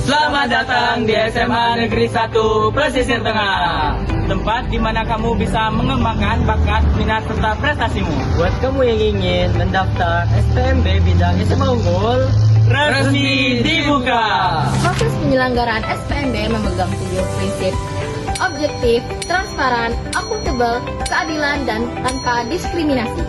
Selamat datang di SMA Negeri 1 Pesisir Tengah, tempat di mana kamu bisa mengembangkan bakat, minat, serta prestasimu. Buat kamu yang ingin mendaftar SPMB bidang SMA unggul, resmi dibuka. Proses penyelenggaraan SPMB memegang 7 prinsip: objektif, transparan, akuntabel, keadilan, dan tanpa diskriminasi.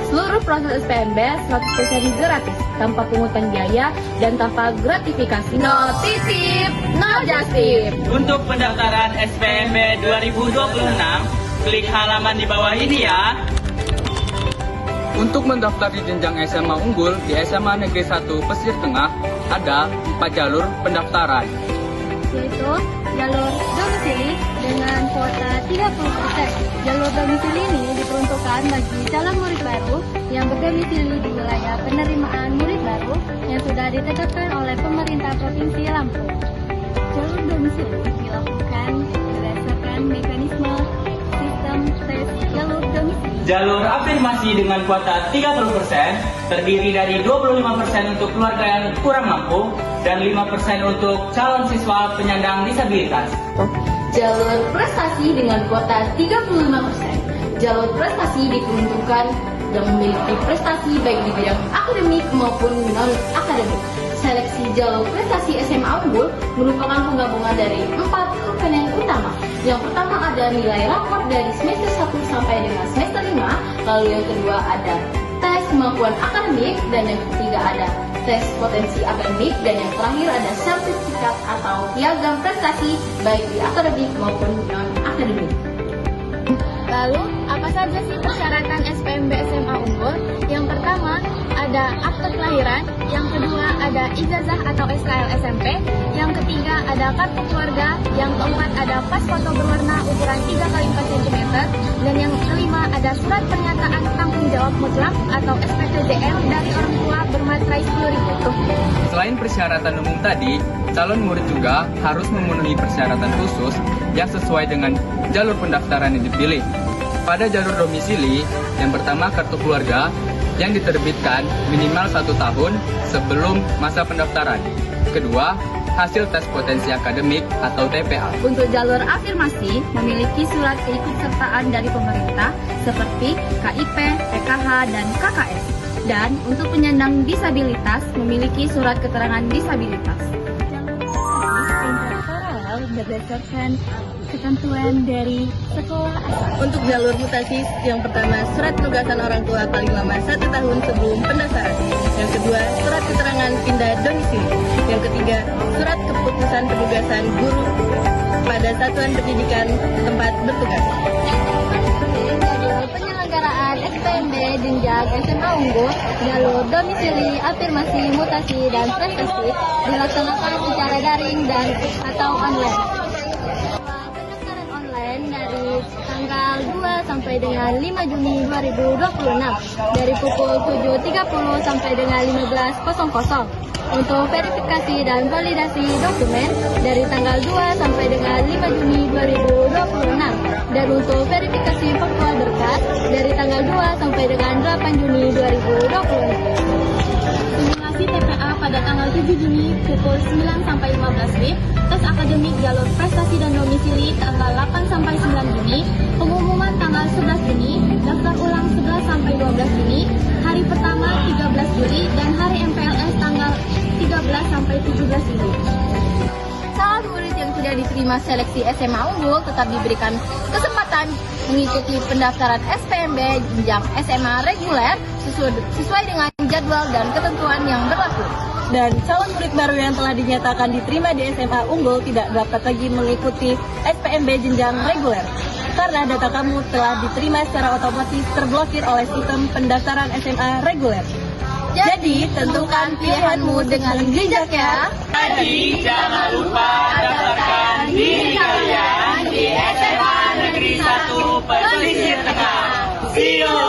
Seluruh proses SPMB 100% gratis, tanpa pungutan biaya dan tanpa gratifikasi. No titip, no justip. Untuk pendaftaran SPMB 2026, klik halaman di bawah ini ya. Untuk mendaftar di jenjang SMA unggul di SMA Negeri 1 Pesisir Tengah, ada 4 jalur pendaftaran. Yaitu jalur domisili dengan kuota 30%. Jalur domisili ini diperuntukkan bagi calon murid baru yang berdomisili di wilayah penerimaan murid baru yang sudah ditetapkan oleh pemerintah Provinsi Lampung. Jalur domisili dilakukan berdasarkan mekanisme sistem tes jalur domisili. Jalur afirmasi dengan kuota 30% terdiri dari 25% untuk keluarga yang kurang mampu dan 5% untuk calon siswa penyandang disabilitas. Jalur prestasi dengan kuota 35%. Jalur prestasi diperuntukkan yang memiliki prestasi baik di bidang akademik maupun non-akademik. Seleksi jalur prestasi SMA unggul merupakan penggabungan dari 4 komponen utama. Yang pertama ada nilai rapor dari semester 1 sampai dengan semester 5, lalu yang kedua ada tes kemampuan akademik, dan yang ketiga ada tes potensi akademik, dan yang terakhir ada sertifikat atau piagam prestasi baik di akademik maupun non-akademik. Lalu, apa saja sih persyaratan SPMB SMA unggul? Yang pertama, ada akte kelahiran. Yang kedua, ada ijazah atau SKL SMP. Yang ketiga, ada kartu keluarga. Yang keempat, ada pas foto berwarna ukuran 3x4 cm. Dan yang kelima, ada surat pernyataan tanggung jawab mutlak atau SPTJM dari orang tua bermaterai 10.000. Selain persyaratan umum tadi, calon murid juga harus memenuhi persyaratan khusus yang sesuai dengan jalur pendaftaran yang dipilih. Pada jalur domisili, yang pertama kartu keluarga yang diterbitkan minimal 1 tahun sebelum masa pendaftaran. Kedua, hasil tes potensi akademik atau TPA. Untuk jalur afirmasi, memiliki surat keikutsertaan dari pemerintah seperti KIP, PKH, dan KKS. Dan untuk penyandang disabilitas, memiliki surat keterangan disabilitas. Jalur paralel berdasarkan ketentuan dari sekolah asal. Untuk jalur mutasi, yang pertama surat penugasan orang tua paling lama 1 tahun sebelum pendaftaran. Yang kedua, surat keterangan pindah domisili. Yang ketiga, surat keputusan penugasan guru pada satuan pendidikan tempat bertugas. Jalur penyelenggaraan SPMB jenjang SMA unggul, jalur domisili, afirmasi, mutasi, dan prestasi dilaksanakan secara daring dan atau online. Dari tanggal 2 sampai dengan 5 Juni 2026 dari pukul 7.30 sampai dengan 15.00. Untuk verifikasi dan validasi dokumen dari tanggal 2 sampai dengan 5 Juni 2026 dan untuk verifikasi faktual berkas dari tanggal 2 sampai dengan 8 Juni 2026. Simulasi TPA pada tanggal 7 Juni pukul 9 sampai 15 WIB. Tes akademik jalur prestasi dan domisili tanggal 8 sampai 9 Juni, pengumuman tanggal 11 Juni, daftar ulang 11 sampai 12 Juni, hari pertama 13 Juli, dan hari MPLS tanggal 13 sampai 17 Juli. Calon murid yang sudah diterima seleksi SMA unggul tetap diberikan kesempatan mengikuti pendaftaran SPMB jenjang SMA reguler sesuai dengan jadwal dan ketentuan yang berlaku. Dan calon murid baru yang telah dinyatakan diterima di SMA unggul tidak dapat lagi mengikuti SPMB jenjang reguler karena data kamu telah diterima secara otomatis terblokir oleh sistem pendaftaran SMA reguler. Jadi, tentukan pilihanmu dengan bijak ya. Jadi, jangan lupa daftarkan diri kalian di SMA Negeri 1 Pesisir Tengah. See you!